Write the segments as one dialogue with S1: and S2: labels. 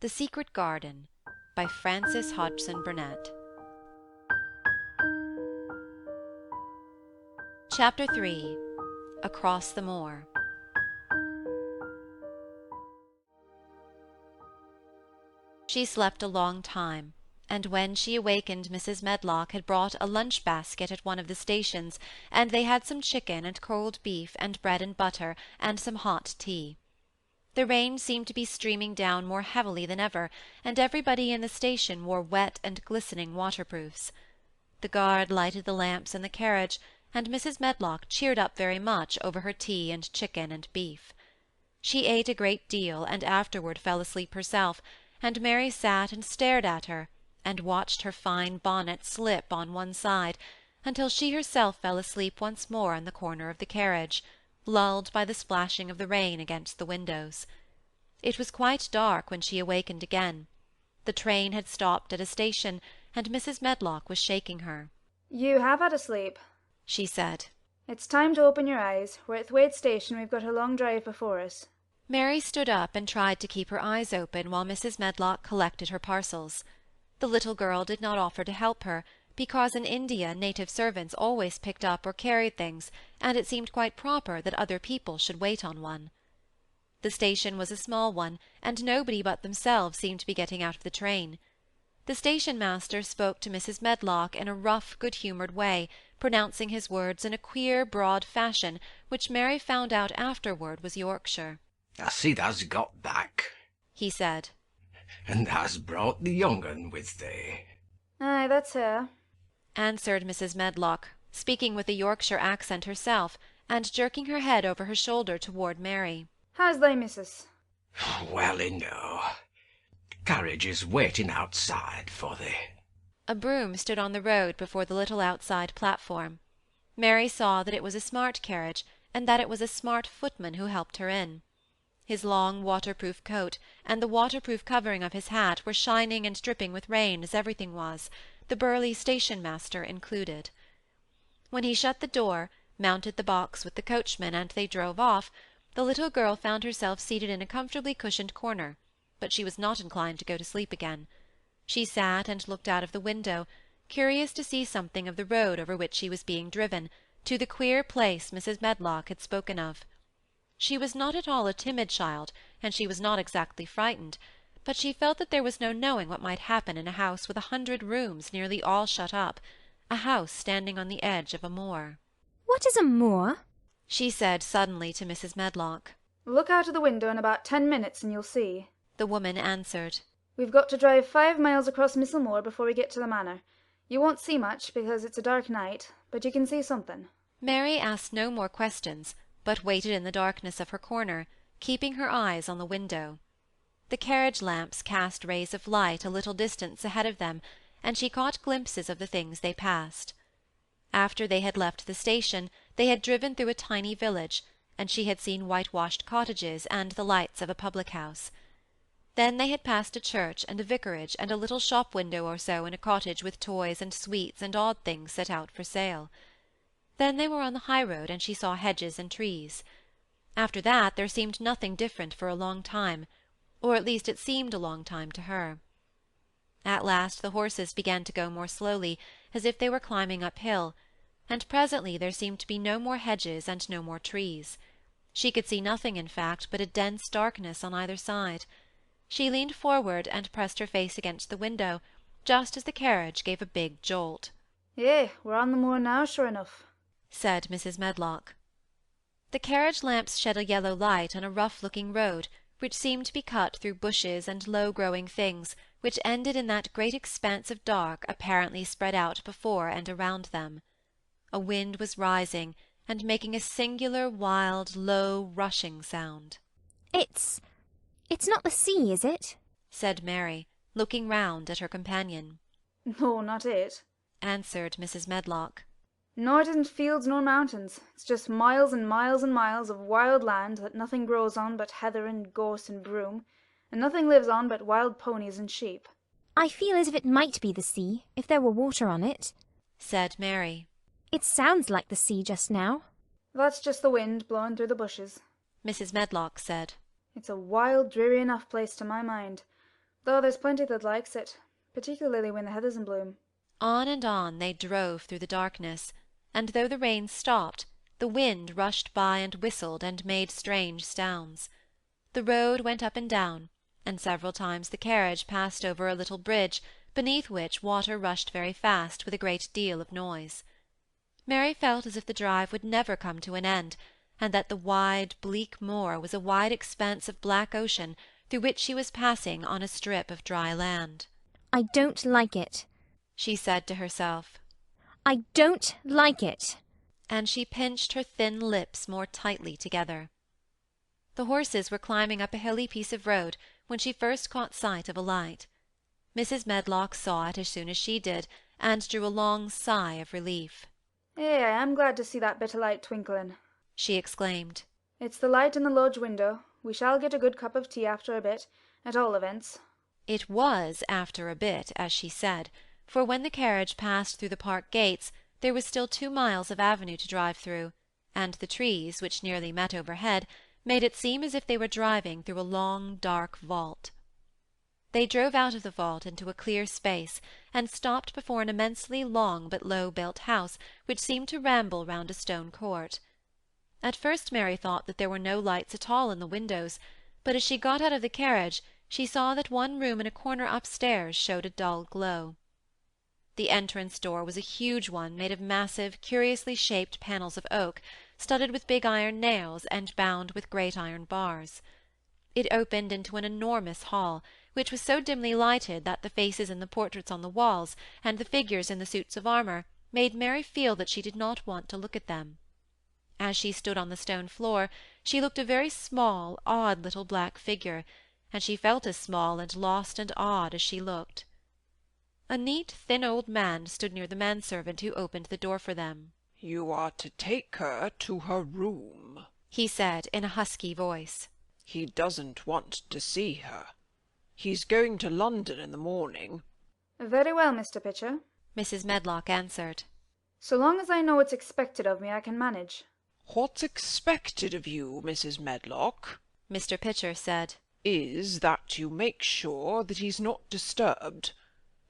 S1: The Secret Garden by Frances Hodgson Burnett. Chapter 3. Across the Moor. She slept a long time, and when she awakened Mrs. Medlock had brought a lunch-basket at one of the stations, and they had some chicken and cold beef and bread and butter and some hot tea. The rain seemed to be streaming down more heavily than ever, and everybody in the station wore wet and glistening waterproofs. The guard lighted the lamps in the carriage, and Mrs. Medlock cheered up very much over her tea and chicken and beef. She ate a great deal, and afterward fell asleep herself, and Mary sat and stared at her, and watched her fine bonnet slip on one side, until she herself fell asleep once more in the corner of the carriage, lulled by the splashing of the rain against the windows. It was quite dark when she awakened again. The train had stopped at a station, and Mrs. Medlock was shaking her.
S2: "You have had a sleep,"
S1: she said.
S2: "It's time to open your eyes. We're at Thwaite Station. We've got a long drive before us."
S1: Mary stood up and tried to keep her eyes open while Mrs. Medlock collected her parcels. The little girl did not offer to help her, because in India native servants always picked up or carried things, and it seemed quite proper that other people should wait on one. The station was a small one, and nobody but themselves seemed to be getting out of the train. The station-master spoke to Mrs. Medlock in a rough, good-humoured way, pronouncing his words in a queer, broad fashion, which Mary found out afterward was Yorkshire.
S3: "I see thou's got back,"
S1: he said.
S3: "And thou's brought the young un with thee."
S2: "Aye, that's her,"
S1: answered Mrs. Medlock, speaking with a Yorkshire accent herself, and jerking her head over her shoulder toward Mary.
S2: "How's thy missus?"
S3: "Well enow. The carriage is waiting outside for thee."
S1: A brougham stood on the road before the little outside platform. Mary saw that it was a smart carriage, and that it was a smart footman who helped her in. His long waterproof coat and the waterproof covering of his hat were shining and dripping with rain, as everything was, the burly station-master included. When he shut the door, mounted the box with the coachman, and they drove off, the little girl found herself seated in a comfortably cushioned corner, but she was not inclined to go to sleep again. She sat and looked out of the window, curious to see something of the road over which she was being driven, to the queer place Mrs. Medlock had spoken of. She was not at all a timid child, and she was not exactly frightened, but she felt that there was no knowing what might happen in a house with 100 rooms nearly all shut up, a house standing on the edge of a moor.
S4: "What is a moor?"
S1: she said suddenly to Mrs. Medlock.
S2: "Look out of the window in about 10 minutes and you'll see,"
S1: the woman answered.
S2: "We've got to drive 5 miles across Misselmoor before we get to the manor. You won't see much, because it's a dark night, but you can see something."
S1: Mary asked no more questions, but waited in the darkness of her corner, keeping her eyes on the window. The carriage lamps cast rays of light a little distance ahead of them, and she caught glimpses of the things they passed. After they had left the station, they had driven through a tiny village, and she had seen whitewashed cottages and the lights of a public-house. Then they had passed a church and a vicarage and a little shop-window or so in a cottage with toys and sweets and odd things set out for sale. Then they were on the high-road, and she saw hedges and trees. After that there seemed nothing different for a long time, or at least it seemed a long time to her. At last the horses began to go more slowly, as if they were climbing uphill, and presently there seemed to be no more hedges and no more trees. She could see nothing, in fact, but a dense darkness on either side. She leaned forward and pressed her face against the window, just as the carriage gave a big jolt.
S2: "Yea, we're on the moor now, sure enough,"
S1: said Mrs. Medlock. The carriage lamps shed a yellow light on a rough-looking road, which seemed to be cut through bushes and low-growing things, which ended in that great expanse of dark apparently spread out before and around them. A wind was rising, and making a singular, wild, low, rushing sound.
S4: It's not the sea, is it?"
S1: said Mary, looking round at her companion.
S2: "No, not it,"
S1: answered Mrs. Medlock.
S2: "Nor it isn't fields nor mountains. It's just miles and miles and miles of wild land that nothing grows on but heather and gorse and broom, and nothing lives on but wild ponies and sheep."
S4: "I feel as if it might be the sea, if there were water on it,"
S1: said Mary.
S4: "It sounds like the sea just now."
S2: "That's just the wind blowing through the bushes,"
S1: Mrs. Medlock said.
S2: "It's a wild, dreary enough place to my mind. though there's plenty that likes it, particularly when the heather's in bloom.
S1: On and on they drove through the darkness, and though the rain stopped, the wind rushed by and whistled and made strange sounds. The road went up and down, and several times the carriage passed over a little bridge, beneath which water rushed very fast with a great deal of noise. Mary felt as if the drive would never come to an end, and that the wide, bleak moor was a wide expanse of black ocean through which she was passing on a strip of dry land.
S4: I don't like it,
S1: she said to herself.
S4: I don't like it.
S1: And she pinched her thin lips more tightly together. The horses were climbing up a hilly piece of road when she first caught sight of a light. Mrs. Medlock saw it as soon as she did, and drew a long sigh of relief.
S2: "Eh, I am glad to see that bit of light twinkling,"
S1: she exclaimed.
S2: "It's the light in the lodge window. We shall get a good cup of tea after a bit, at all events."
S1: It was after a bit, as she said, for when the carriage passed through the park gates there was still 2 miles of avenue to drive through, and the trees, which nearly met overhead, made it seem as if they were driving through a long, dark vault. They drove out of the vault into a clear space, and stopped before an immensely long but low-built house, which seemed to ramble round a stone court. At first Mary thought that there were no lights at all in the windows, but as she got out of the carriage she saw that one room in a corner upstairs showed a dull glow. The entrance door was a huge one made of massive, curiously shaped panels of oak, studded with big iron nails and bound with great iron bars. It opened into an enormous hall, which was so dimly lighted that the faces in the portraits on the walls, and the figures in the suits of armour, made Mary feel that she did not want to look at them. As she stood on the stone floor, she looked a very small, odd little black figure, and she felt as small and lost and odd as she looked. A neat, thin old man stood near the manservant who opened the door for them.
S5: "You are to take her to her room,"
S1: he said in a husky voice.
S5: "He doesn't want to see her. He's going to London in the morning."
S2: "Very well, Mr. Pitcher,"
S1: Mrs. Medlock answered.
S2: "So long as I know what's expected of me, I can manage."
S5: "What's expected of you, Mrs. Medlock,"
S1: Mr. Pitcher said,
S5: "is that you make sure that he's not disturbed,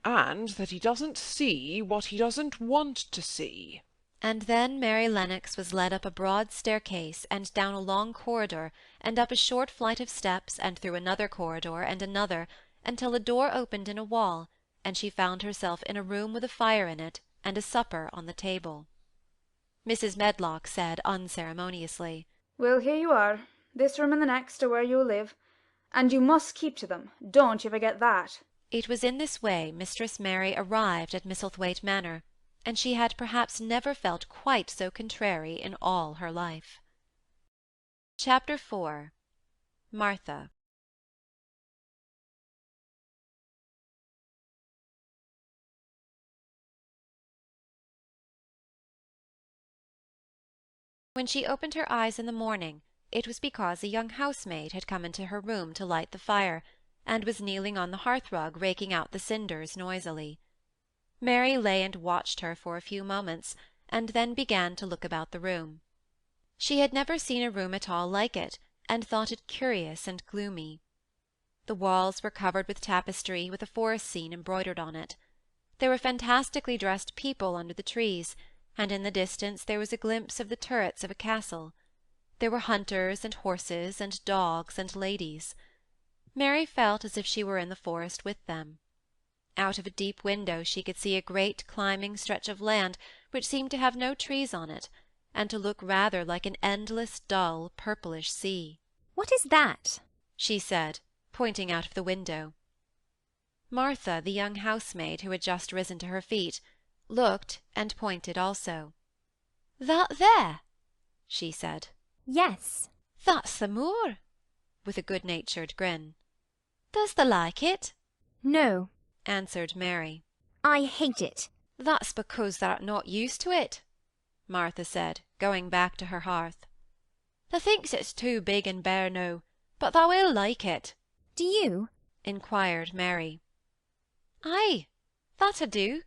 S5: and that he doesn't see what he doesn't want to see."
S1: And then Mary Lennox was led up a broad staircase and down a long corridor and up a short flight of steps and through another corridor and another, until a door opened in a wall, and she found herself in a room with a fire in it and a supper on the table. Mrs. Medlock said unceremoniously,
S2: "Well, here you are. This room and the next are where you'll live, and you must keep to them. Don't you forget that."
S1: It was in this way Mistress Mary arrived at Misselthwaite Manor, and she had perhaps never felt quite so contrary in all her life. Chapter 4. Martha. When she opened her eyes in the morning, it was because a young housemaid had come into her room to light the fire, and was kneeling on the hearth-rug raking out the cinders noisily. Mary lay and watched her for a few moments, and then began to look about the room. She had never seen a room at all like it, and thought it curious and gloomy. The walls were covered with tapestry with a forest scene embroidered on it. There were fantastically dressed people under the trees, and in the distance there was a glimpse of the turrets of a castle. There were hunters and horses and dogs and ladies. Mary felt as if she were in the forest with them. Out of a deep window she could see a great climbing stretch of land which seemed to have no trees on it, and to look rather like an endless, dull, purplish sea.
S4: What is that?
S1: she said, pointing out of the window. Martha, the young housemaid, who had just risen to her feet, looked and pointed also. "That there?" she said.
S4: Yes.
S1: "That's the moor," with a good-natured grin. "Does thee like it?"
S4: No.
S1: answered Mary.
S4: I hate it.
S1: "That's because thou'rt not used to it," Martha said, going back to her hearth. "Thou thinks it's too big and bare now, but thou will like it."
S4: Do you?
S1: inquired Mary. "Ay, that I do,"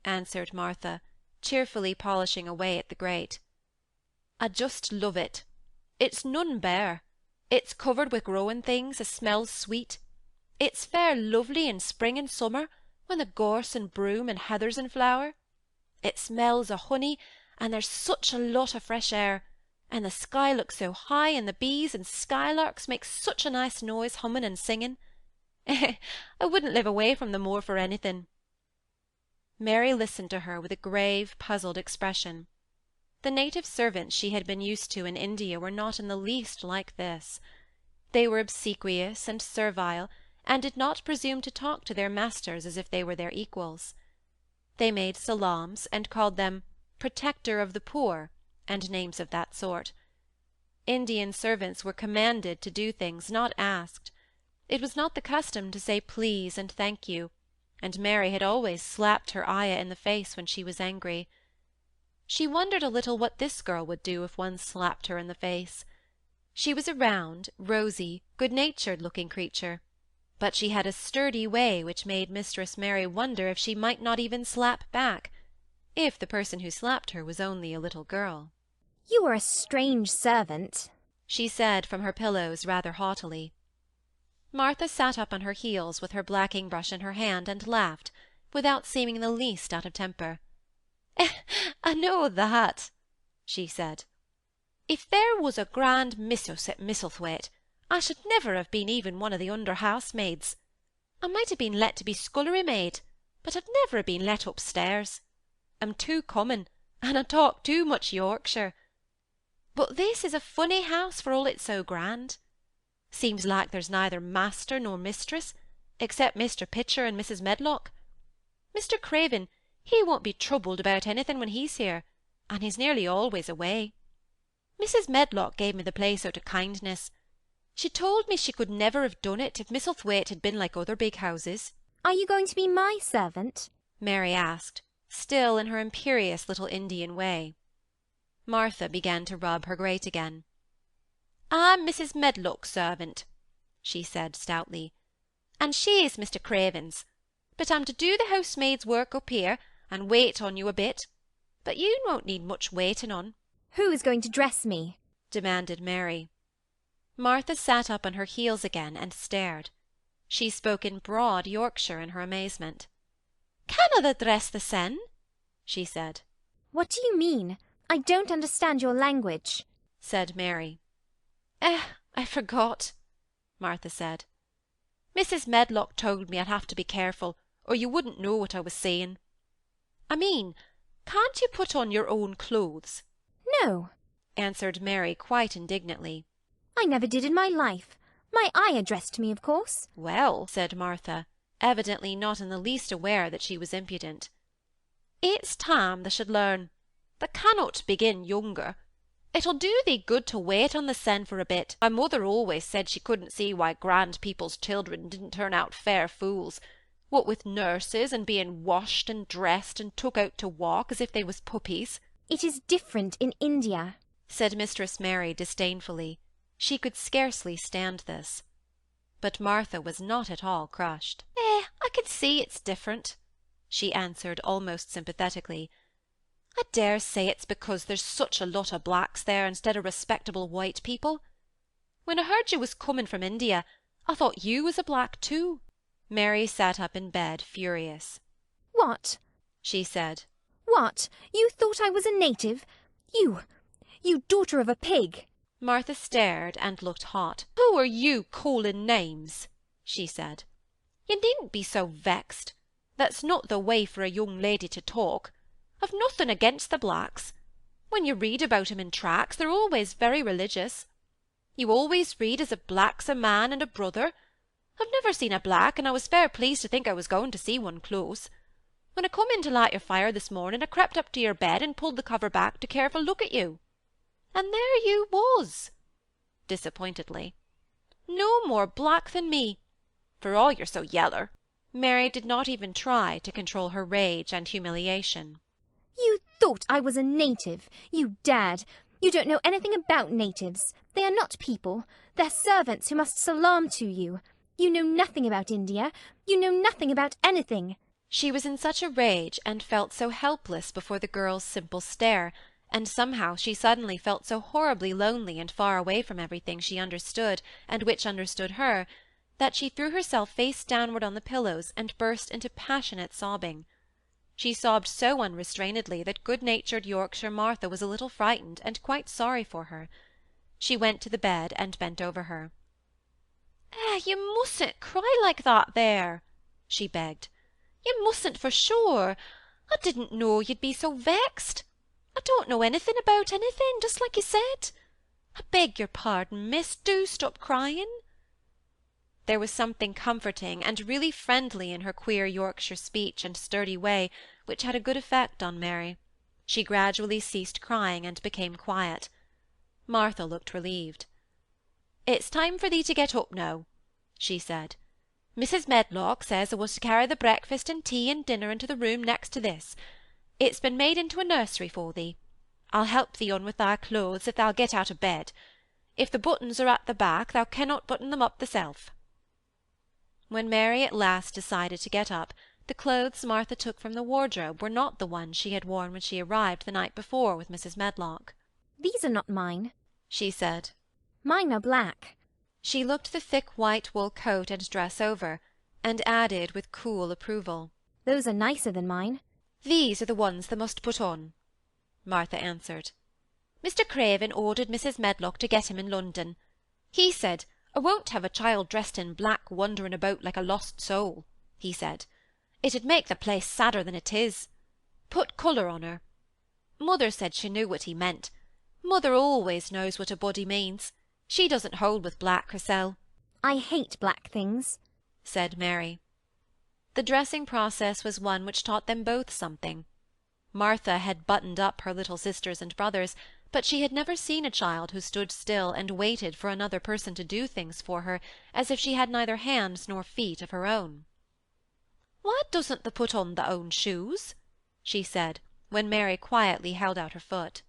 S1: answered Martha, cheerfully polishing away at the grate. "I just love it. It's none bare. It's covered wi' growing things as smells sweet, It's fair lovely in spring and summer, when the gorse and broom and heather's in flower. It smells o' honey, and there's such a lot of fresh air, and the sky looks so high, and the bees and skylarks make such a nice noise humming and singing. I wouldn't live away from the moor for anything." Mary listened to her with a grave, puzzled expression. The native servants she had been used to in India were not in the least like this. They were obsequious and servile, and did not presume to talk to their masters as if they were their equals. They made salams, and called them "protector of the poor," and names of that sort. Indian servants were commanded to do things, not asked. It was not the custom to say please and thank you, and Mary had always slapped her ayah in the face when she was angry. She wondered a little what this girl would do if one slapped her in the face. She was a round, rosy, good-natured looking creature, but she had a sturdy way which made Mistress Mary wonder if she might not even slap back, if the person who slapped her was only a little girl.
S4: "You are a strange servant,"
S1: she said from her pillows rather haughtily. Martha sat up on her heels with her blacking-brush in her hand and laughed, without seeming the least out of temper. "I know that," she said. "If there was a grand missus at Misselthwaite, I should never have been even one of the under housemaids. I might have been let to be scullery maid, but I'd never have been let upstairs. I'm too common, and I talk too much Yorkshire. But this is a funny house for all it's so grand. Seems like there's neither master nor mistress, except Mr. Pitcher and Mrs. Medlock. Mr. Craven, he won't be troubled about anything when he's here, and he's nearly always away. Mrs. Medlock gave me the place out of kindness. She told me she could never have done it if Misselthwaite had been like other big houses."
S4: "Are you going to be my servant?"
S1: Mary asked, still in her imperious little Indian way. Martha began to rub her grate again. "I'm Mrs. Medlock's servant," she said stoutly, "and she is Mr. Craven's, but I'm to do the housemaid's work up here, and wait on you a bit. But you won't need much waiting on."
S4: "Who is going to dress me?"
S1: demanded Mary. Martha sat up on her heels again and stared. She spoke in broad Yorkshire in her amazement. "Canna dress the sen?" she said.
S4: "What do you mean? I don't understand your language,"
S1: said Mary. I forgot," Martha said. "Mrs. Medlock told me I'd have to be careful, or you wouldn't know what I was saying. I mean, can't you put on your own clothes?"
S4: "No,"
S1: answered Mary quite indignantly.
S4: "I never did in my life. My ayah dressed me, of course."
S1: "Well," said Martha, evidently not in the least aware that she was impudent, "it's time they should learn. They cannot begin younger. It'll do thee good to wait on the sen for a bit. My mother always said she couldn't see why grand people's children didn't turn out fair fools, what with nurses, and being washed and dressed and took out to walk as if they was puppies."
S4: "It is different in India,"
S1: said Mistress Mary disdainfully. She could scarcely stand this. But Martha was not at all crushed. I can see it's different," she answered almost sympathetically. "I dare say it's because there's such a lot of blacks there instead of respectable white people. When I heard you was coming from India, I thought you was a black too." Mary sat up in bed, furious.
S4: "What?"
S1: she said.
S4: "What? You thought I was a native? You daughter of a pig!"
S1: Martha stared and looked hot. "Who are you calling names?" she said. "You needn't be so vexed. That's not the way for a young lady to talk. I've nothing against the blacks. When you read about 'em in tracts, they're always very religious. You always read as a black's a man and a brother. I've never seen a black, and I was fair pleased to think I was going to see one close. When I come in to light your fire this morning, I crept up to your bed and pulled the cover back to careful look at you. And there you was," disappointedly. "No more black than me, for all you're so yeller." Mary did not even try to control her rage and humiliation.
S4: "You thought I was a native. You dared. You don't know anything about natives. They are not people. They're servants who must salaam to you. You know nothing about India. You know nothing about anything."
S1: She was in such a rage and felt so helpless before the girl's simple stare, and somehow she suddenly felt so horribly lonely and far away from everything she understood and which understood her, that she threw herself face downward on the pillows and burst into passionate sobbing. She sobbed so unrestrainedly that good-natured Yorkshire Martha was a little frightened and quite sorry for her. She went to the bed and bent over her. You mustn't cry like that there," she begged. "You mustn't for sure. I didn't know you'd be so vexed. I don't know anything about anything, just like you said. I beg your pardon, miss, do stop crying." There was something comforting and really friendly in her queer Yorkshire speech and sturdy way, which had a good effect on Mary. She gradually ceased crying and became quiet. Martha looked relieved. "It's time for thee to get up now," she said. "Mrs. Medlock says I was to carry the breakfast and tea and dinner into the room next to this. It's been made into a nursery for thee. I'll help thee on with thy clothes if thou'll get out of bed. If the buttons are at the back, thou cannot button them up thyself." When Mary at last decided to get up, the clothes Martha took from the wardrobe were not the ones she had worn when she arrived the night before with Mrs. Medlock.
S4: "These are not mine,"
S1: she said.
S4: "Mine are black."
S1: She looked the thick white wool coat and dress over, and added with cool approval,
S4: "Those are nicer than mine."
S1: "These are the ones thou must put on," Martha answered. "Mr. Craven ordered Mrs. Medlock to get him in London. He said, 'I won't have a child dressed in black wandering about like a lost soul,' he said. 'It'd make the place sadder than it is. Put colour on her.' Mother said she knew what he meant. Mother always knows what a body means. She doesn't hold with black hersel."
S4: "I hate black things,"
S1: said Mary. The dressing process was one which taught them both something. Martha had buttoned up her little sisters and brothers, but she had never seen a child who stood still and waited for another person to do things for her, as if she had neither hands nor feet of her own. "Why doesn't thou put on thy own shoes?" she said, when Mary quietly held out her foot.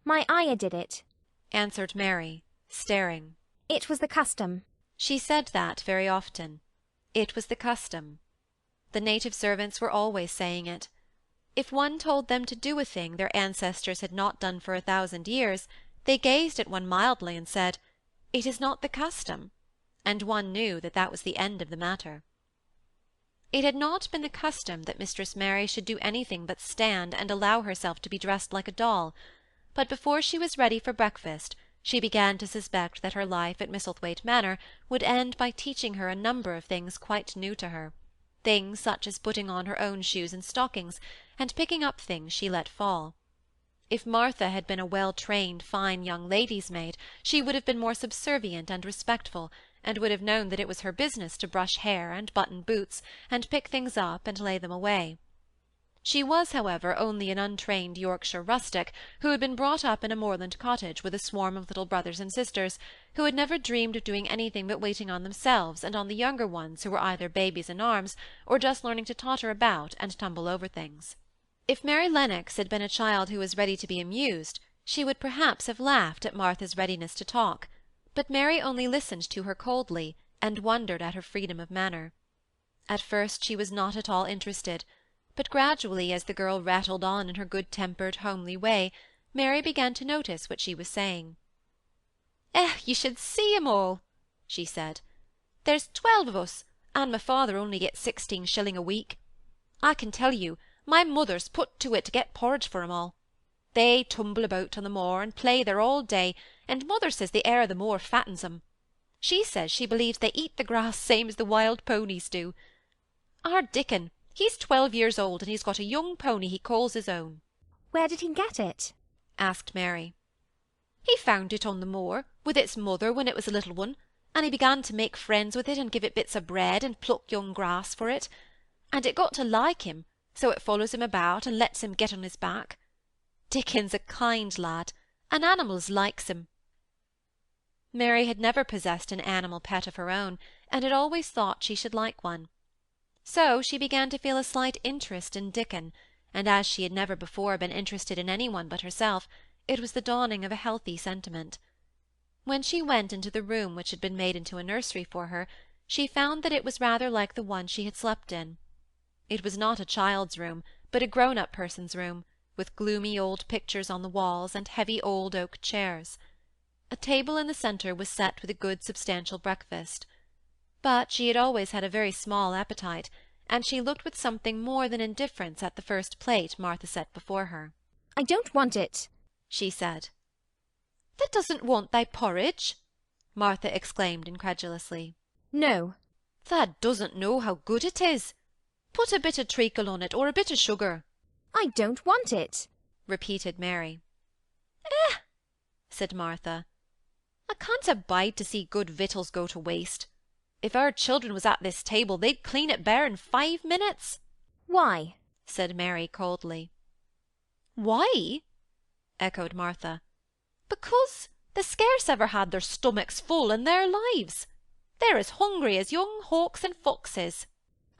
S4: "My ayah did it,"
S1: answered Mary, staring.
S4: "It was the custom."
S1: She said that very often. It was the custom. The native servants were always saying it. If one told them to do a thing their ancestors had not done for 1,000 years, they gazed at one mildly and said, "It is not the custom," and one knew that that was the end of the matter. It had not been the custom that Mistress Mary should do anything but stand and allow herself to be dressed like a doll, but before she was ready for breakfast she began to suspect that her life at Misselthwaite Manor would end by teaching her a number of things quite new to her, things such as putting on her own shoes and stockings, and picking up things she let fall. If Martha had been a well-trained, fine young lady's maid, she would have been more subservient and respectful, and would have known that it was her business to brush hair and button boots, and pick things up and lay them away. She was, however, only an untrained Yorkshire rustic, who had been brought up in a moorland cottage with a swarm of little brothers and sisters, who had never dreamed of doing anything but waiting on themselves and on the younger ones who were either babies in arms, or just learning to totter about and tumble over things. If Mary Lennox had been a child who was ready to be amused, she would perhaps have laughed at Martha's readiness to talk, but Mary only listened to her coldly, and wondered at her freedom of manner. At first she was not at all interested, but gradually, as the girl rattled on in her good-tempered, homely way, Mary began to notice what she was saying. You should see 'em all," she said. "There's 12 of us, and my father only gets 16 shilling a week. I can tell you, my mother's put to it to get porridge for 'em all. They tumble about on the moor and play there all day, and mother says the air of the moor fattens 'em. She says she believes they eat the grass same as the wild ponies do. Our Dickon, he's 12 years old, and he's got a young pony he calls his own."
S4: "Where did he get it?"
S1: asked Mary. "He found it on the moor, with its mother when it was a little one, and he began to make friends with it and give it bits of bread and pluck young grass for it, and it got to like him, so it follows him about and lets him get on his back. Dickon's a kind lad, and animals likes him." Mary had never possessed an animal pet of her own, and had always thought she should like one. So she began to feel a slight interest in Dickon, and as she had never before been interested in any one but herself, it was the dawning of a healthy sentiment. When she went into the room which had been made into a nursery for her, she found that it was rather like the one she had slept in. It was not a child's room, but a grown-up person's room, with gloomy old pictures on the walls and heavy old oak chairs. A table in the centre was set with a good substantial breakfast. But she had always had a very small appetite, and she looked with something more than indifference at the first plate Martha set before her.
S4: I don't want it,
S1: she said. Thee doesn't want thy porridge? Martha exclaimed incredulously.
S4: No.
S1: Thee doesn't know how good it is. Put a bit of treacle on it, or a bit of sugar.
S4: I don't want it,
S1: repeated Mary. Said Martha. I can't abide to see good victuals go to waste. If our children was at this table, they'd clean it bare in 5 minutes.
S4: Why?
S1: Said Mary coldly. Why? Echoed Martha. Because they scarce ever had their stomachs full in their lives. They're as hungry as young hawks and foxes.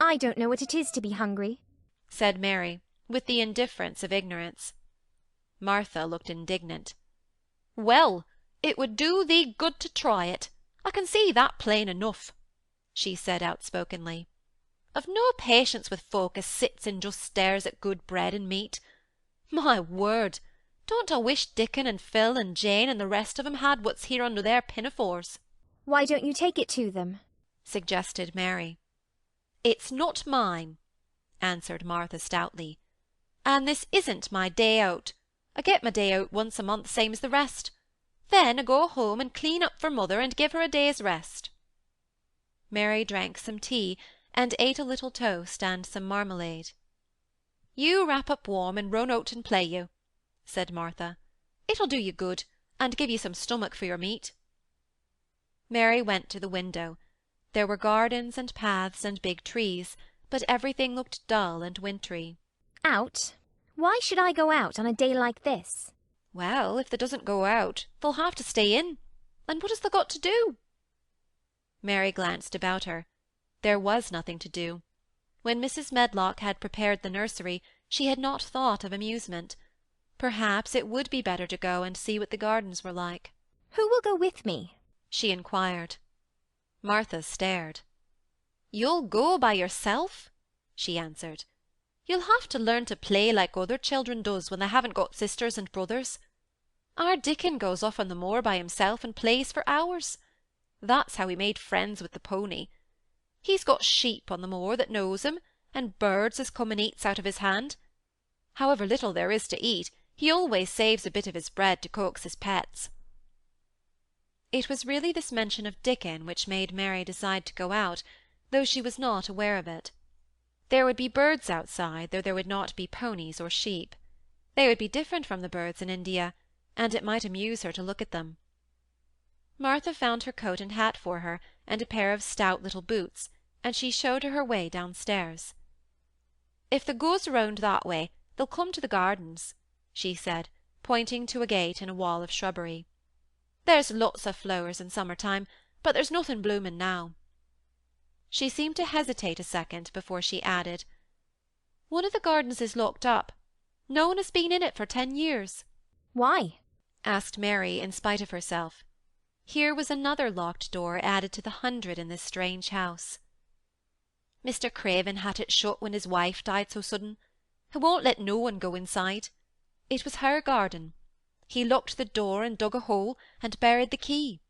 S4: I don't know what it is to be hungry,
S1: said Mary, with the indifference of ignorance. Martha looked indignant. Well, it would do thee good to try it. I can see that plain enough, she said outspokenly. I've no patience with folk as sits and just stares at good bread and meat. My word, don't I wish Dickon and Phil and Jane and the rest of 'em had what's here under their pinafores.
S4: Why don't you take it to them?
S1: Suggested Mary. It's not mine, answered Martha stoutly. And this isn't my day out. I get my day out once a month, same as the rest. Then I go home and clean up for mother and give her a day's rest. Mary drank some tea and ate a little toast and some marmalade. You wrap up warm and run out and play you, said Martha. It'll do you good, and give you some stomach for your meat. Mary went to the window. There were gardens and paths and big trees, but everything looked dull and wintry.
S4: Out? Why should I go out on a day like this?
S1: Well, if they doesn't go out, they'll have to stay in. And what has they got to do? Mary glanced about her. There was nothing to do. When Mrs. Medlock had prepared the nursery, she had not thought of amusement. Perhaps it would be better to go and see what the gardens were like.
S4: Who will go with me?
S1: She inquired. Martha stared. You'll go by yourself? She answered. You'll have to learn to play like other children does when they haven't got sisters and brothers. Our Dickon goes off on the moor by himself and plays for hours. That's how he made friends with the pony. He's got sheep on the moor that knows him, and birds as come and eats out of his hand. However little there is to eat, he always saves a bit of his bread to coax his pets. It was really this mention of Dickon which made Mary decide to go out, though she was not aware of it. There would be birds outside, though there would not be ponies or sheep. They would be different from the birds in India, and it might amuse her to look at them. Martha found her coat and hat for her, and a pair of stout little boots, and she showed her her way downstairs. If they goes round that way, they'll come to the gardens, she said, pointing to a gate in a wall of shrubbery. There's lots of flowers in summer-time, but there's nothing blooming now. She seemed to hesitate a second before she added, One of the gardens is locked up. No one has been in it for 10 years.
S4: Why?
S1: Asked Mary in spite of herself. Here was another locked door added to the 100 in this strange house. Mr. Craven had it shut when his wife died so sudden. He won't let no one go inside. It was her garden. He locked the door and dug a hole and buried the key.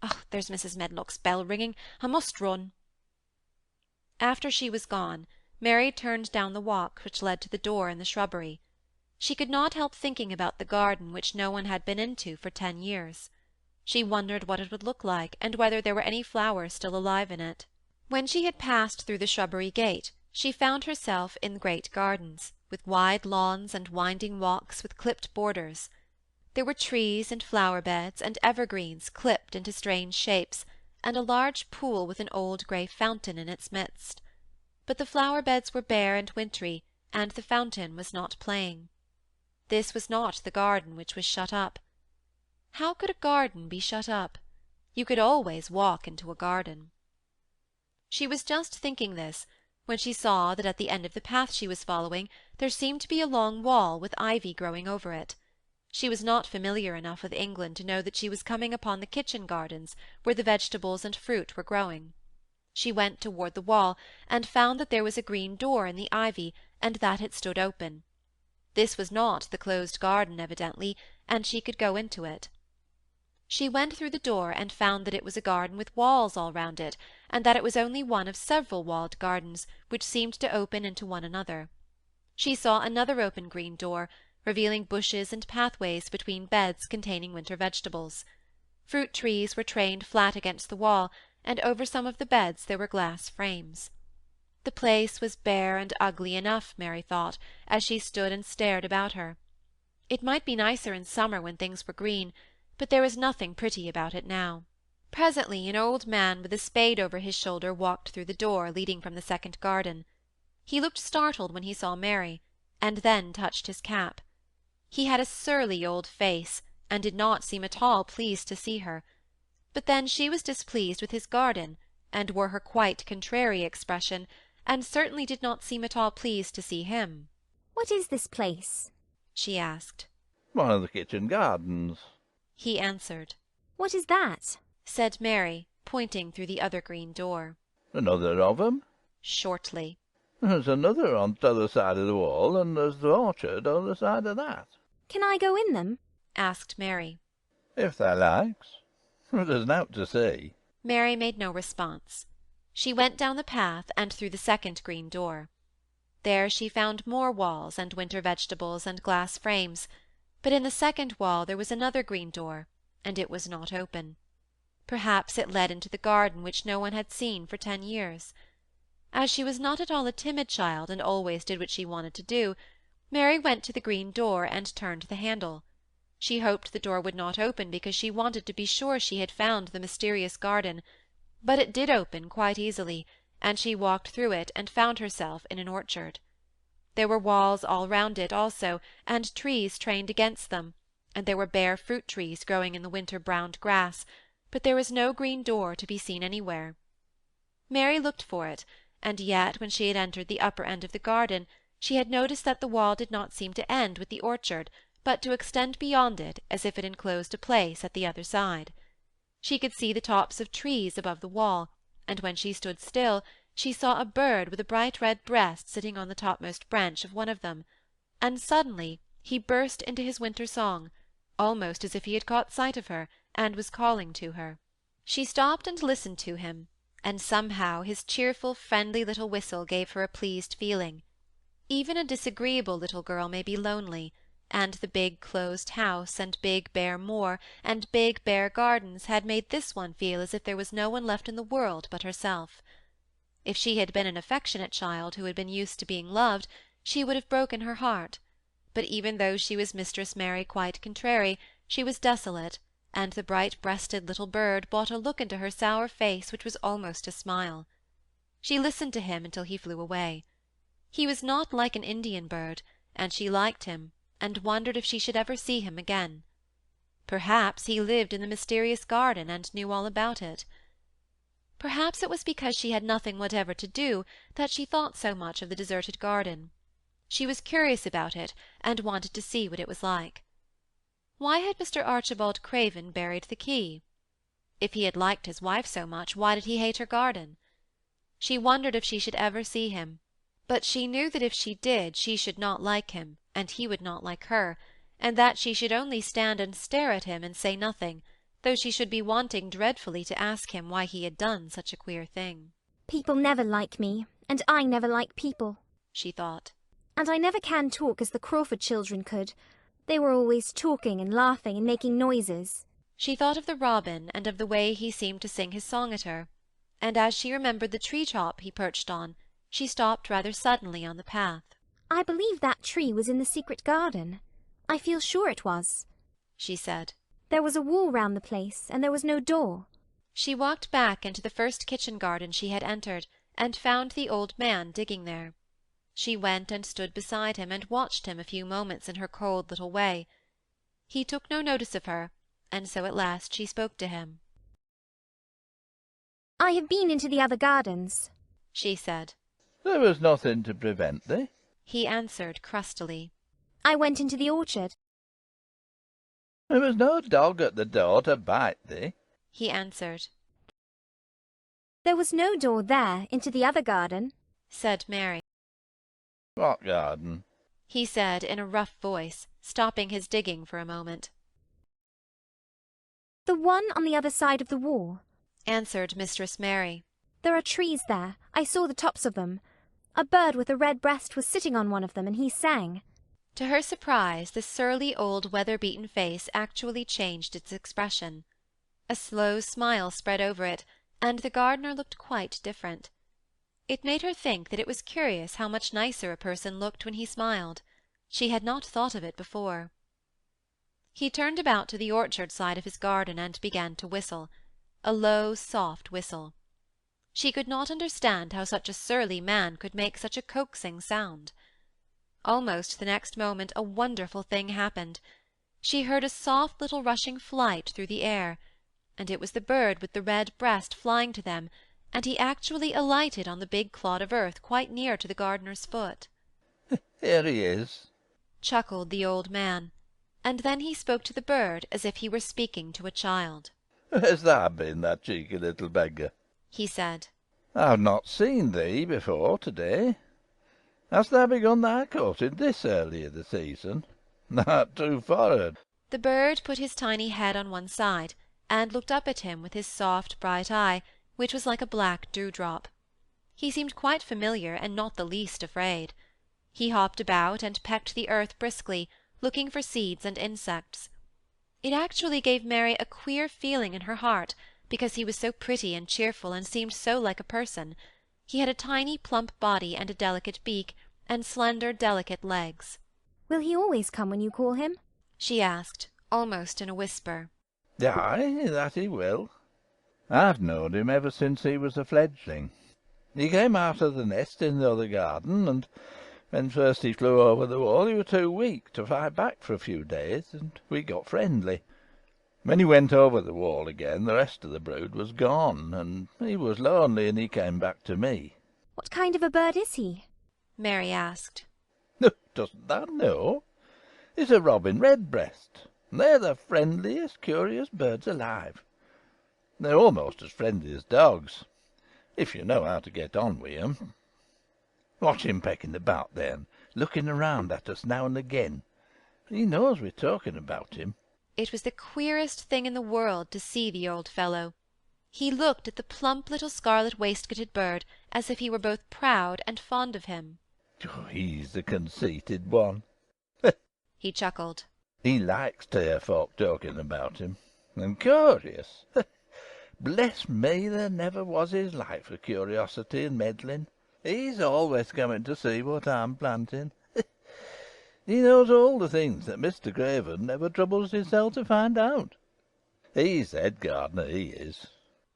S1: Oh, there's Mrs. Medlock's bell ringing. I must run. After she was gone, Mary turned down the walk which led to the door in the shrubbery. She could not help thinking about the garden which no one had been into for 10 years. She wondered what it would look like, and whether there were any flowers still alive in it. When she had passed through the shrubbery gate, she found herself in great gardens, with wide lawns and winding walks with clipped borders. There were trees and flower-beds and evergreens clipped into strange shapes, and a large pool with an old grey fountain in its midst. But the flower-beds were bare and wintry, and the fountain was not playing. This was not the garden which was shut up. How could a garden be shut up? You could always walk into a garden. She was just thinking this, when she saw that at the end of the path she was following there seemed to be a long wall with ivy growing over it. She was not familiar enough with England to know that she was coming upon the kitchen gardens, where the vegetables and fruit were growing. She went toward the wall, and found that there was a green door in the ivy, and that it stood open. This was not the closed garden, evidently, and she could go into it. She went through the door and found that it was a garden with walls all round it, and that it was only one of several walled gardens which seemed to open into one another. She saw another open green door, revealing bushes and pathways between beds containing winter vegetables. Fruit trees were trained flat against the wall, and over some of the beds there were glass frames. The place was bare and ugly enough, Mary thought, as she stood and stared about her. It might be nicer in summer when things were green, but there was nothing pretty about it now. Presently an old man with a spade over his shoulder walked through the door leading from the second garden. He looked startled when he saw Mary, and then touched his cap. He had a surly old face, and did not seem at all pleased to see her. But then she was displeased with his garden, and wore her quite contrary expression, and certainly did not seem at all pleased to see him.
S4: "What is this place?"
S1: she asked.
S6: "One of the kitchen gardens,"
S1: he answered.
S4: "What is that?"
S1: said Mary, pointing through the other green door.
S6: "Another of 'em.
S1: Shortly.
S6: There's another on t'other side of the wall, and there's the orchard on the side of that."
S4: "Can I go in them?"
S1: asked Mary.
S6: "If thou likes. There's nowt to see."
S1: Mary made no response. She went down the path and through the second green door. There she found more walls and winter vegetables and glass frames, but in the second wall there was another green door, and it was not open. Perhaps it led into the garden which no one had seen for 10 years. As she was not at all a timid child, and always did what she wanted to do, Mary went to the green door and turned the handle. She hoped the door would not open because she wanted to be sure she had found the mysterious garden, but it did open quite easily, and she walked through it and found herself in an orchard. There were walls all round it also, and trees trained against them, and there were bare fruit trees growing in the winter-browned grass, but there was no green door to be seen anywhere. Mary looked for it, and yet when she had entered the upper end of the garden, she had noticed that the wall did not seem to end with the orchard, but to extend beyond it as if it enclosed a place at the other side. She could see the tops of trees above the wall, and when she stood still, she saw a bird with a bright red breast sitting on the topmost branch of one of them, and suddenly he burst into his winter song, almost as if he had caught sight of her, and was calling to her. She stopped and listened to him, and somehow his cheerful, friendly little whistle gave her a pleased feeling. Even a disagreeable little girl may be lonely, and the big closed house, and big bare moor, and big bare gardens had made this one feel as if there was no one left in the world but herself. If she had been an affectionate child who had been used to being loved, she would have broken her heart. But even though she was Mistress Mary quite contrary, she was desolate, and the bright-breasted little bird brought a look into her sour face which was almost a smile. She listened to him until he flew away. He was not like an Indian bird, and she liked him, and wondered if she should ever see him again. Perhaps he lived in the mysterious garden and knew all about it. Perhaps it was because she had nothing whatever to do that she thought so much of the deserted garden. She was curious about it, and wanted to see what it was like. Why had Mr. Archibald Craven buried the key? If he had liked his wife so much, why did he hate her garden? She wondered if she should ever see him, but she knew that if she did she should not like him, and he would not like her, and that she should only stand and stare at him and say nothing, though she should be wanting dreadfully to ask him why he had done such a queer thing.
S4: "People never like me, and I never like people,"
S1: she thought.
S4: "And I never can talk as the Crawford children could. They were always talking and laughing and making noises."
S1: She thought of the robin and of the way he seemed to sing his song at her, and as she remembered the tree-top he perched on, she stopped rather suddenly on the path.
S4: "I believe that tree was in the secret garden. I feel sure it was,"
S1: she said.
S4: "There was a wall round the place, and there was no door."
S1: She walked back into the first kitchen garden she had entered, and found the old man digging there. She went and stood beside him and watched him a few moments in her cold little way. He took no notice of her, and so at last she spoke to him.
S4: "I have been into the other gardens,"
S1: she said.
S6: "There was nothing to prevent thee,"
S1: he answered crustily.
S4: "I went into the orchard."
S6: "There was no dog at the door to bite thee,"
S1: he answered.
S4: "There was no door there into the other garden,"
S1: said Mary.
S6: "What garden?"
S1: he said in a rough voice, stopping his digging for a moment.
S4: The one on the other side of the wall,
S1: answered Mistress Mary.
S4: There are trees there. I saw the tops of them. A bird with a red breast was sitting on one of them, and he sang.
S1: To her surprise, the surly old weather-beaten face actually changed its expression. A slow smile spread over it, and the gardener looked quite different. It made her think that it was curious how much nicer a person looked when he smiled. She had not thought of it before. He turned about to the orchard side of his garden and began to whistle, a low, soft whistle. She could not understand how such a surly man could make such a coaxing sound. Almost the next moment a wonderful thing happened. She heard a soft little rushing flight through the air, and it was the bird with the red breast flying to them, and he actually alighted on the big clod of earth quite near to the gardener's foot.
S6: Here he is,
S1: chuckled the old man, and then he spoke to the bird as if he were speaking to a child.
S6: Where's thou been, that cheeky little beggar?
S1: He said.
S6: I've not seen thee before to-day. Hast thou begun thy courting this early in the season? Not too forward.
S1: The bird put his tiny head on one side, and looked up at him with his soft, bright eye, which was like a black dewdrop. He seemed quite familiar, and not the least afraid. He hopped about and pecked the earth briskly, looking for seeds and insects. It actually gave Mary a queer feeling in her heart, because he was so pretty and cheerful, and seemed so like a person. He had a tiny plump body and a delicate beak, and slender, delicate legs.
S4: Will he always come when you call him?
S1: She asked, almost in a whisper.
S6: Ay, that he will. I've known him ever since he was a fledgling. He came out of the nest in the other garden, and when first he flew over the wall he was too weak to fly back for a few days, and we got friendly. When he went over the wall again, the rest of the brood was gone, and he was lonely, and he came back to me.
S4: What kind of a bird is he?
S1: Mary asked.
S6: Doesn't thou know? He's a robin redbreast, and they're the friendliest, curious birds alive. They're almost as friendly as dogs, if you know how to get on with 'em. Watch him pecking about then, looking around at us now and again. He knows we're talking about him.
S1: It was the queerest thing in the world to see the old fellow. He looked at the plump little scarlet waistcoated bird as if he were both proud and fond of him.
S6: Oh, he's the conceited one.
S1: He chuckled.
S6: He likes to hear folk talking about him. And curious. Bless me, there never was his like for curiosity and meddling. He's always coming to see what I'm planting. He knows all the things that Mr. Craven never troubles himself to find out. He's head gardener, he is.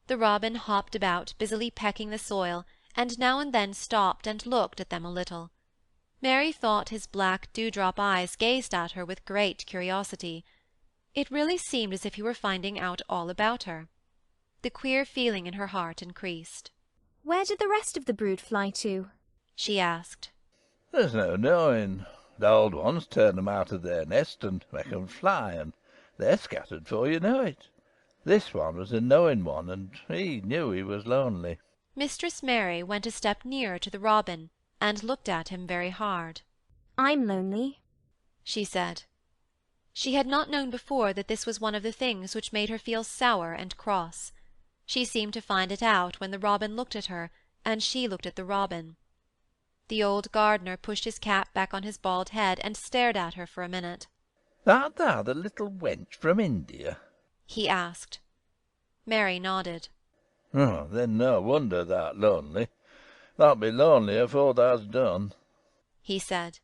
S1: The robin hopped about, busily pecking the soil, and now and then stopped and looked at them a little. Mary thought his black dewdrop eyes gazed at her with great curiosity. It really seemed as if he were finding out all about her. The queer feeling in her heart increased.
S4: Where did the rest of the brood fly to?
S1: She asked.
S6: There's no knowing. The old ones turn them out of their nest and make 'em fly, and they're scattered before you know it. This one was a knowing one, and he knew he was lonely.
S1: Mistress Mary went a step nearer to the robin, and looked at him very hard.
S4: I'm lonely,
S1: she said. She had not known before that this was one of the things which made her feel sour and cross. She seemed to find it out when the robin looked at her, and she looked at the robin. The old gardener pushed his cap back on his bald head and stared at her for a minute.
S6: Art thou the little wench from India?
S1: He asked. Mary nodded.
S6: Oh, then no wonder thou'rt lonely. Thou'lt be lonely afore thou's done,
S1: he said.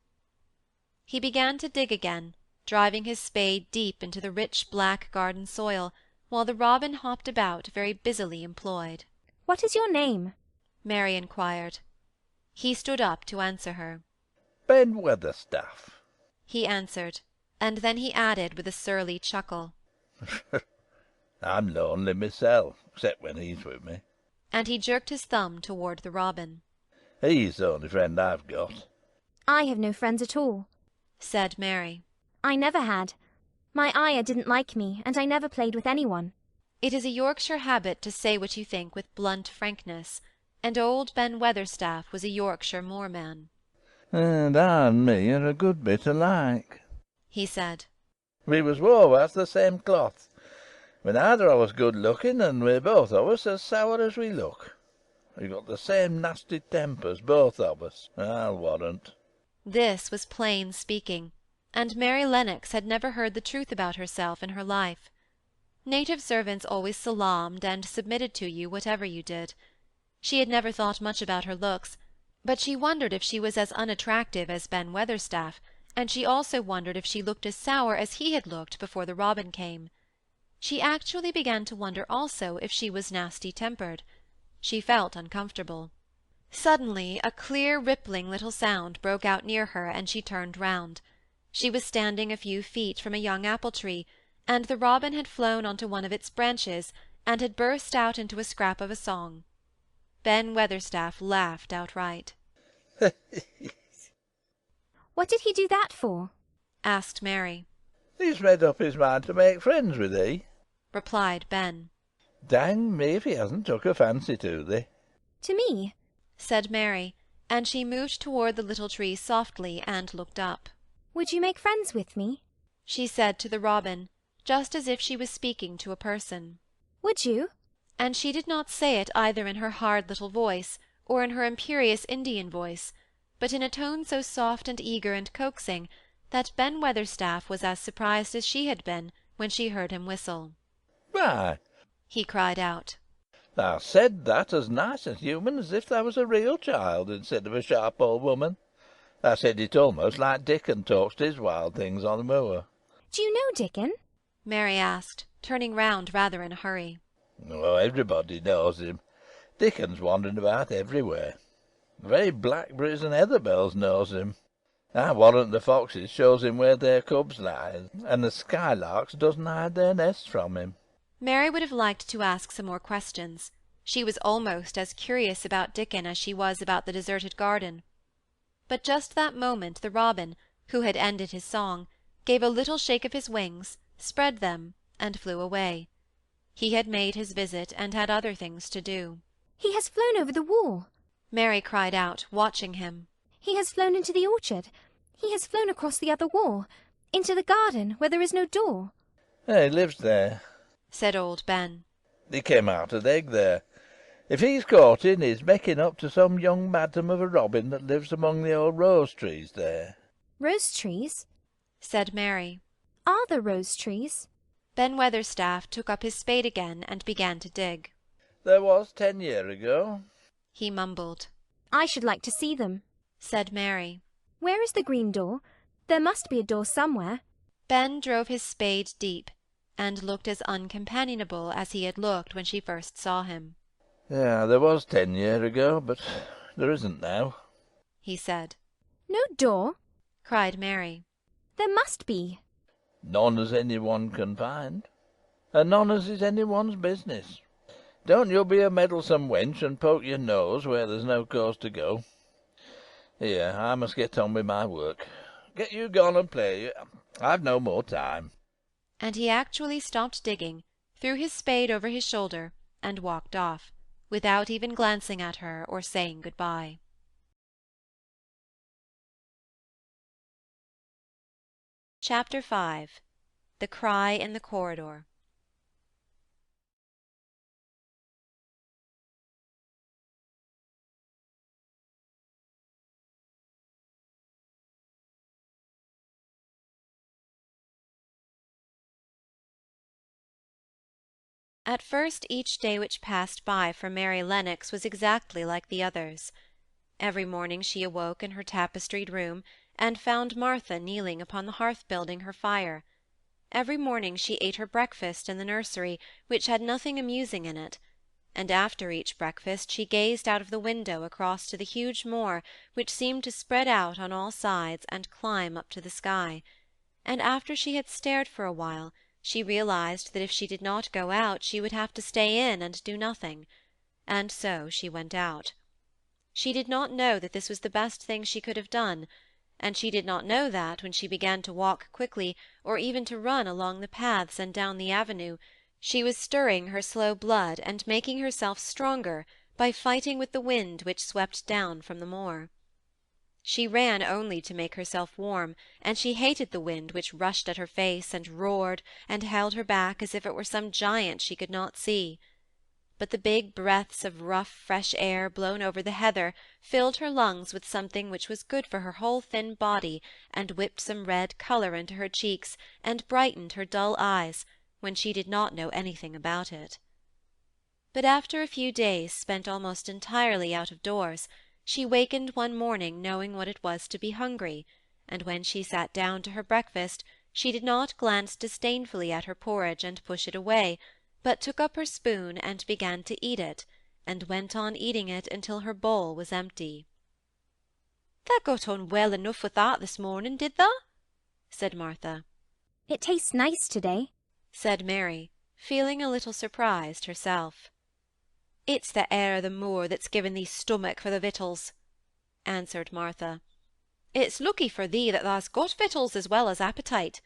S1: He began to dig again, driving his spade deep into the rich black garden soil, while the robin hopped about very busily employed.
S4: What is your name?
S1: Mary inquired. He stood up to answer her.
S6: Ben Weatherstaff,
S1: he answered, and then he added with a surly chuckle.
S6: I'm lonely myself, except when he's with me.
S1: And he jerked his thumb toward the robin.
S6: He's the only friend I've got.
S4: I have no friends at all,
S1: said Mary.
S4: I never had. My ayah didn't like me, and I never played with anyone.
S1: It is a Yorkshire habit to say what you think with blunt frankness, and old Ben Weatherstaff was a Yorkshire moorman.
S6: And thou and me are a good bit alike,
S1: he said.
S6: We was wove out the same cloth. We're neither of us good-looking, and we're both of us as sour as we look. We've got the same nasty tempers, both of us, I'll warrant."
S1: This was plain speaking, and Mary Lennox had never heard the truth about herself in her life. Native servants always salaamed and submitted to you whatever you did. She had never thought much about her looks, but she wondered if she was as unattractive as Ben Weatherstaff, and she also wondered if she looked as sour as he had looked before the robin came. She actually began to wonder also if she was nasty-tempered. She felt uncomfortable. Suddenly a clear, rippling little sound broke out near her, and she turned round. She was standing a few feet from a young apple-tree, and the robin had flown onto one of its branches and had burst out into a scrap of a song. Ben Weatherstaff laughed outright.
S4: What did he do that for?
S1: asked Mary.
S6: "He's made up his mind to make friends with thee,"
S1: replied Ben.
S6: "Dang me if he hasn't took a fancy to thee."
S4: To me?
S1: said Mary, and she moved toward the little tree softly and looked up.
S4: Would you make friends with me?
S1: She said to the robin, just as if she was speaking to a person.
S4: Would you?
S1: And she did not say it either in her hard little voice or in her imperious Indian voice, but in a tone so soft and eager and coaxing that Ben Weatherstaff was as surprised as she had been when she heard him whistle.
S6: "Why,
S1: He cried out.
S6: thou said that as nice and human as if thou was a real child instead of a sharp old woman. Thou said it almost like Dickon talks to his wild things on the moor."
S4: Do you know Dickon?
S1: Mary asked, turning round rather in a hurry.
S6: "Oh, everybody knows him. Dickon's wandering about everywhere. The very blackberries and heatherbells knows him. I warrant the foxes shows him where their cubs lie, and the skylarks doesn't hide their nests from him."
S1: Mary would have liked to ask some more questions. She was almost as curious about Dickon as she was about the deserted garden. But just that moment the robin, who had ended his song, gave a little shake of his wings, spread them, and flew away. He had made his visit, and had other things to do.
S4: He has flown over the wall.
S1: Mary cried out, watching him.
S4: He has flown into the orchard. He has flown across the other wall, into the garden where there is no door.
S6: "He lives there,"
S1: said old Ben.
S6: "He came out of the egg there. If he's caught in, he's making up to some young madam of a robin that lives among the old rose trees there."
S4: Rose trees?
S1: said Mary.
S4: Are there rose trees?
S1: Ben Weatherstaff took up his spade again and began to dig.
S6: "There was 10 year ago,"
S1: he mumbled.
S4: I should like to see them.
S1: Said Mary.
S4: Where is the green door? There must be a door somewhere.
S1: Ben drove his spade deep, and looked as uncompanionable as he had looked when she first saw him.
S6: "Yeah, there was 10 year ago, but there isn't now,"
S1: he said.
S4: No door?
S1: Cried Mary.
S4: There must be.
S6: "None as any one can find, and none as is any one's business. Don't you be a meddlesome wench and poke your nose where there's no cause to go. Here, I must get on with my work. Get you gone and play. I've no more time."
S1: And he actually stopped digging, threw his spade over his shoulder, and walked off, without even glancing at her or saying good-bye. Chapter 5. The Cry in the Corridor. At first each day which passed by for Mary Lennox was exactly like the others. Every morning she awoke in her tapestried room, and found Martha kneeling upon the hearth building her fire. Every morning she ate her breakfast in the nursery, which had nothing amusing in it, and after each breakfast she gazed out of the window across to the huge moor which seemed to spread out on all sides and climb up to the sky, and after she had stared for a while, she realized that if she did not go out she would have to stay in and do nothing, and so she went out. She did not know that this was the best thing she could have done, and she did not know that, when she began to walk quickly, or even to run along the paths and down the avenue, she was stirring her slow blood and making herself stronger by fighting with the wind which swept down from the moor. She ran only to make herself warm, and she hated the wind which rushed at her face and roared and held her back as if it were some giant she could not see. But the big breaths of rough, fresh air blown over the heather filled her lungs with something which was good for her whole thin body, and whipped some red colour into her cheeks, and brightened her dull eyes, when she did not know anything about it. But after a few days spent almost entirely out of doors, she wakened one morning knowing what it was to be hungry, and when she sat down to her breakfast, she did not glance disdainfully at her porridge and push it away, but took up her spoon and began to eat it, and went on eating it until her bowl was empty. "Thou got on well enough with that this morning, did thou?" said Martha.
S4: It tastes nice today,
S1: said Mary, feeling a little surprised herself. "It's the air o' the moor that's given thee stomach for the victuals," answered Martha. "It's lucky for thee that thou's got victuals as well as appetite.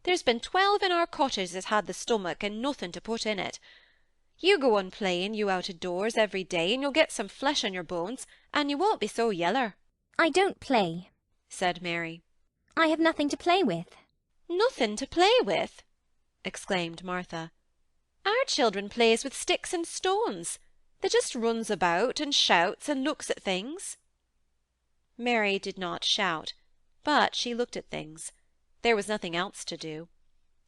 S1: There's been 12 in our cottage that's had the stomach and nothing to put in it. You go on playing you out of doors every day, and you'll get some flesh on your bones, and you won't be so yeller."
S4: I don't play,
S1: said Mary.
S4: I have nothing to play with.
S1: "Nothing to play with!" exclaimed Martha. "Our children plays with sticks and stones. They just runs about and shouts and looks at things." Mary did not shout, but she looked at things. There was nothing else to do.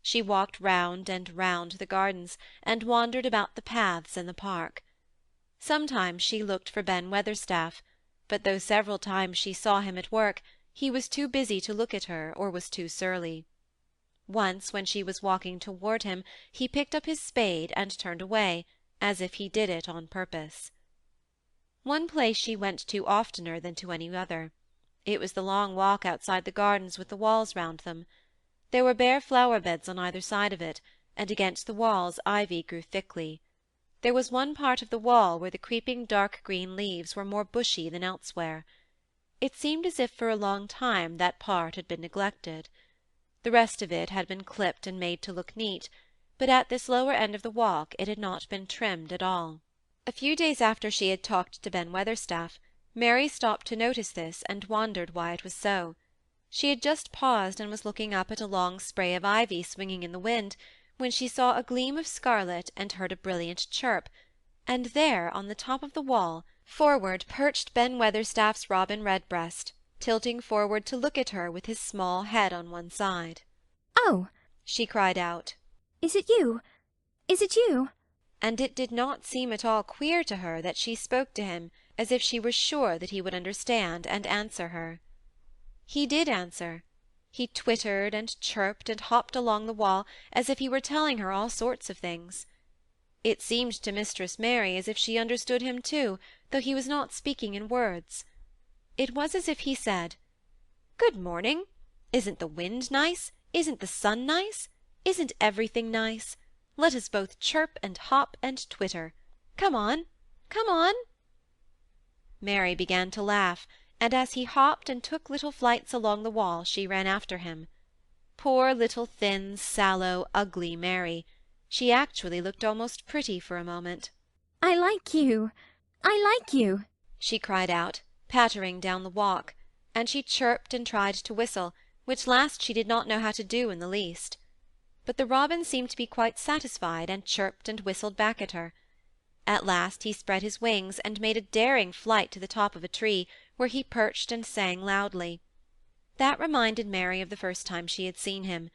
S1: She walked round and round the gardens, and wandered about the paths in the park. Sometimes she looked for Ben Weatherstaff, but though several times she saw him at work, he was too busy to look at her, or was too surly. Once, when she was walking toward him, he picked up his spade and turned away, as if he did it on purpose. One place she went to oftener than to any other. It was the long walk outside the gardens with the walls round them. There were bare flower-beds on either side of it, and against the walls ivy grew thickly. There was one part of the wall where the creeping dark green leaves were more bushy than elsewhere. It seemed as if for a long time that part had been neglected. The rest of it had been clipped and made to look neat, but at this lower end of the walk it had not been trimmed at all. A few days after she had talked to Ben Weatherstaff, Mary stopped to notice this, and wondered why it was so. She had just paused and was looking up at a long spray of ivy swinging in the wind, when she saw a gleam of scarlet and heard a brilliant chirp, and there, on the top of the wall, forward perched Ben Weatherstaff's robin redbreast, tilting forward to look at her with his small head on one side.
S4: "Oh!"
S1: she cried out.
S4: "Is it you? Is it you?"
S1: And it did not seem at all queer to her that she spoke to him as if she were sure that he would understand and answer her. He did answer. He twittered and chirped and hopped along the wall as if he were telling her all sorts of things. It seemed to Mistress Mary as if she understood him too, though he was not speaking in words. It was as if he said, "Good morning. Isn't the wind nice? Isn't the sun nice? Isn't everything nice? Let us both chirp and hop and twitter. Come on, come on." Mary began to laugh, and as he hopped and took little flights along the wall she ran after him. Poor little thin, sallow, ugly Mary! She actually looked almost pretty for a moment.
S4: "I like you! I like you!"
S1: she cried out, pattering down the walk, and she chirped and tried to whistle, which last she did not know how to do in the least. But the robin seemed to be quite satisfied, and chirped and whistled back at her. At last he spread his wings and made a daring flight to the top of a tree, where he perched and sang loudly. That reminded Mary of the first time she had seen him.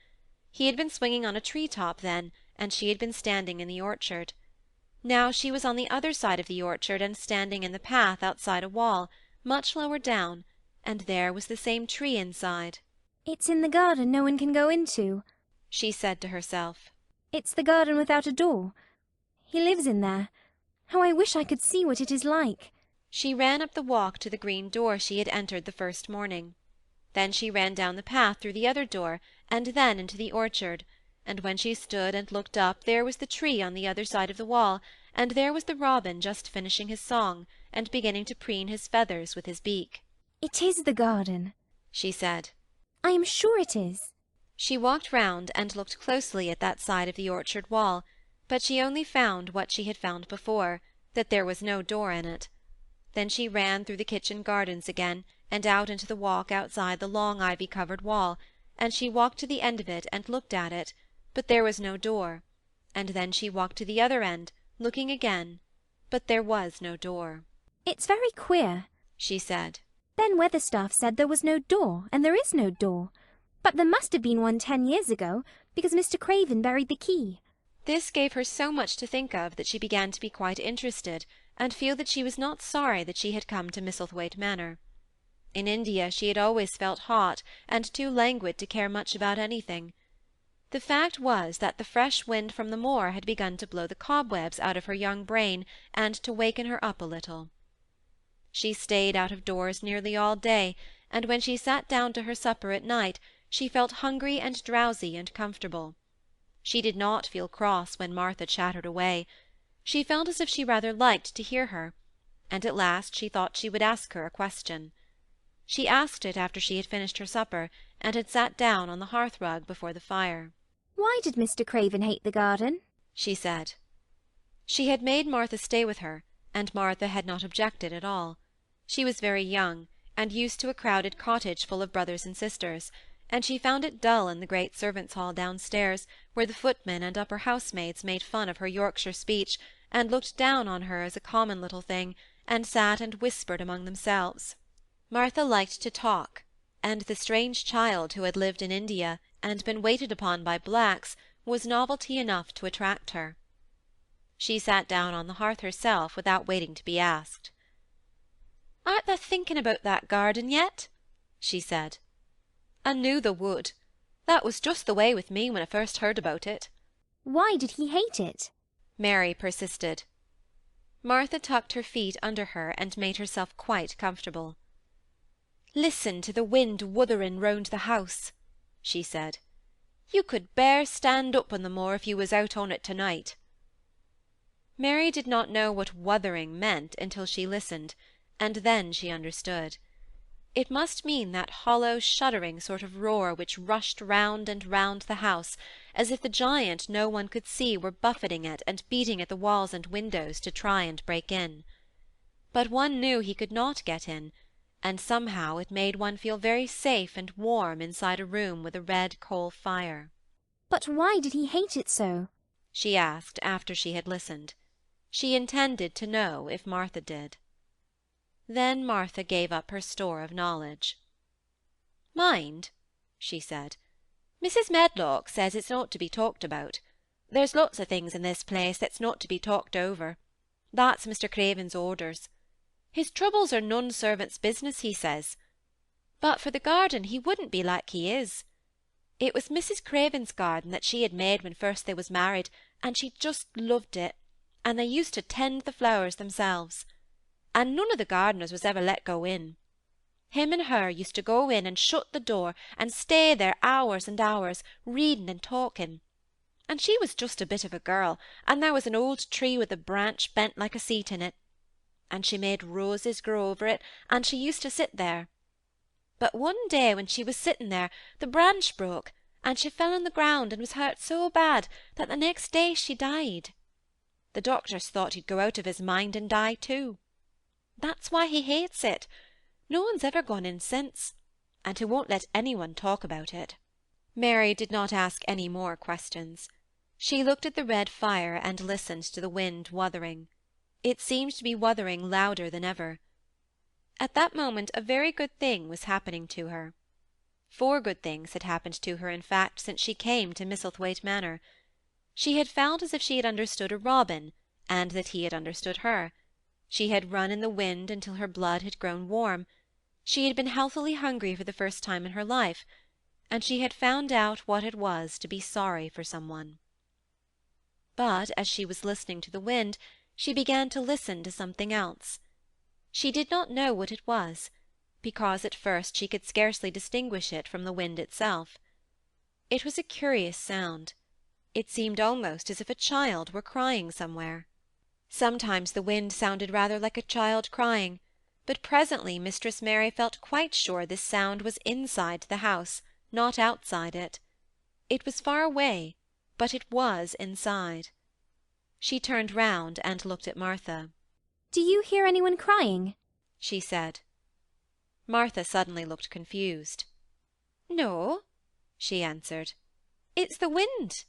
S1: He had been swinging on a tree-top then, and she had been standing in the orchard. Now she was on the other side of the orchard and standing in the path outside a wall, much lower down, and there was the same tree inside.
S4: "It's in the garden no one can go into,"
S1: she said to herself.
S4: "It's the garden without a door. He lives in there. How I wish I could see what it is like."
S1: She ran up the walk to the green door she had entered the first morning. Then she ran down the path through the other door, and then into the orchard, and when she stood and looked up there was the tree on the other side of the wall, and there was the robin just finishing his song, and beginning to preen his feathers with his beak.
S4: "It is the garden,"
S1: she said.
S4: "I am sure it is."
S1: She walked round and looked closely at that side of the orchard wall, but she only found what she had found before, that there was no door in it. Then she ran through the kitchen gardens again, and out into the walk outside the long ivy-covered wall, and she walked to the end of it and looked at it, but there was no door, and then she walked to the other end, looking again, but there was no door.
S4: "It's very queer,"
S1: she said.
S4: "Ben Weatherstaff said there was no door, and there is no door. But there must have been one 10 years ago, because Mr. Craven buried the key."
S1: This gave her so much to think of that she began to be quite interested, and feel that she was not sorry that she had come to Misselthwaite Manor. In India she had always felt hot and too languid to care much about anything. The fact was that the fresh wind from the moor had begun to blow the cobwebs out of her young brain and to waken her up a little. She stayed out of doors nearly all day, and when she sat down to her supper at night she felt hungry and drowsy and comfortable. She did not feel cross when Martha chattered away. She felt as if she rather liked to hear her, and at last she thought she would ask her a question. She asked it after she had finished her supper and had sat down on the hearth-rug before the fire.
S4: "Why did Mr. Craven hate the garden?"
S1: she said. She had made Martha stay with her, and Martha had not objected at all. She was very young, and used to a crowded cottage full of brothers and sisters, and she found it dull in the great servants' hall downstairs, where the footmen and upper housemaids made fun of her Yorkshire speech, and looked down on her as a common little thing, and sat and whispered among themselves. Martha liked to talk, and the strange child who had lived in India and been waited upon by blacks was novelty enough to attract her. She sat down on the hearth herself without waiting to be asked. "Art thou thinking about that garden yet?" she said. "I knew thou would. That was just the way with me when I first heard about it."
S4: "Why did he hate it?"
S1: Mary persisted. Martha tucked her feet under her and made herself quite comfortable. "Listen to the wind wuthering round the house," she said. "You could bear stand up on the moor if you was out on it to-night." Mary did not know what wuthering meant until she listened, and then she understood. It must mean that hollow, shuddering sort of roar which rushed round and round the house, as if the giant no one could see were buffeting it and beating at the walls and windows to try and break in. But one knew he could not get in, and somehow it made one feel very safe and warm inside a room with a red coal fire.
S4: "But why did he hate it so?"
S1: she asked after she had listened. She intended to know if Martha did. Then Martha gave up her store of knowledge. "Mind," she said, "Mrs. Medlock says it's not to be talked about. There's lots of things in this place that's not to be talked over. That's Mr. Craven's orders. His troubles are none servant's business, he says. But for the garden he wouldn't be like he is. It was Mrs. Craven's garden that she had made when first they was married, and she just loved it, and they used to tend the flowers themselves. And none of the gardeners was ever let go in. Him and her used to go in and shut the door and stay there hours and hours, reading and talking. And she was just a bit of a girl, and there was an old tree with a branch bent like a seat in it. And she made roses grow over it, and she used to sit there. But one day when she was sitting there, the branch broke, and she fell on the ground and was hurt so bad that the next day she died. The doctors thought he'd go out of his mind and die too. That's why he hates it. No one's ever gone in since, and he won't let anyone talk about it." Mary did not ask any more questions. She looked at the red fire and listened to the wind wuthering. It seemed to be wuthering louder than ever. At that moment a very good thing was happening to her. 4 good things had happened to her, in fact, since she came to Misselthwaite Manor. She had felt as if she had understood a robin, and that he had understood her. She had run in the wind until her blood had grown warm. She had been healthily hungry for the first time in her life, and she had found out what it was to be sorry for someone. But as she was listening to the wind, she began to listen to something else. She did not know what it was, because at first she could scarcely distinguish it from the wind itself. It was a curious sound. It seemed almost as if a child were crying somewhere. Sometimes the wind sounded rather like a child crying, but presently Mistress Mary felt quite sure this sound was inside the house, not outside it. It was far away, but it was inside. She turned round and looked at Martha.
S4: "Do you hear anyone crying?"
S1: she said. Martha suddenly looked confused. "No," she answered. "It's the wind.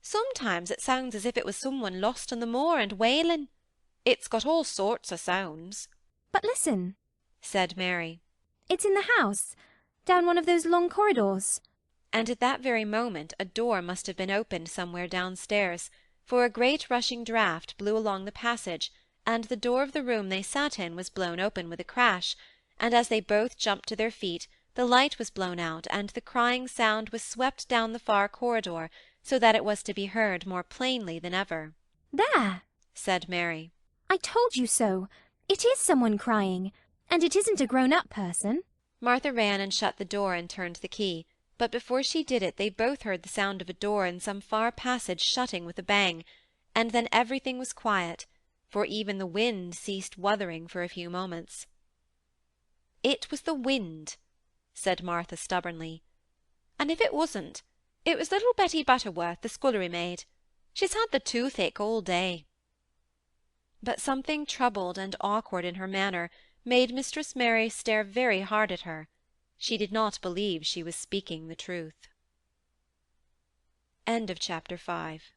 S1: Sometimes it sounds as if it was someone lost on the moor and wailing. It's got all sorts of sounds."
S4: But listen,
S1: said Mary.
S4: it's in the house, down one of those long corridors.
S1: And at that very moment a door must have been opened somewhere downstairs, for a great rushing draught blew along the passage, and the door of the room they sat in was blown open with a crash, and as they both jumped to their feet, the light was blown out, and the crying sound was swept down the far corridor, so that it was to be heard more plainly than ever.
S4: There!
S1: said Mary.
S4: I told you so. It is someone crying, and it isn't a grown-up person.
S1: Martha ran and shut the door and turned the key, but before she did it they both heard the sound of a door in some far passage shutting with a bang, and then everything was quiet, for even the wind ceased wuthering for a few moments. "It was the wind," said Martha stubbornly. "And if it wasn't, it was little Betty Butterworth, the scullery maid. She's had the toothache all day." But something troubled and awkward in her manner made Mistress Mary stare very hard at her. She did not believe she was speaking the truth. End of chapter 5.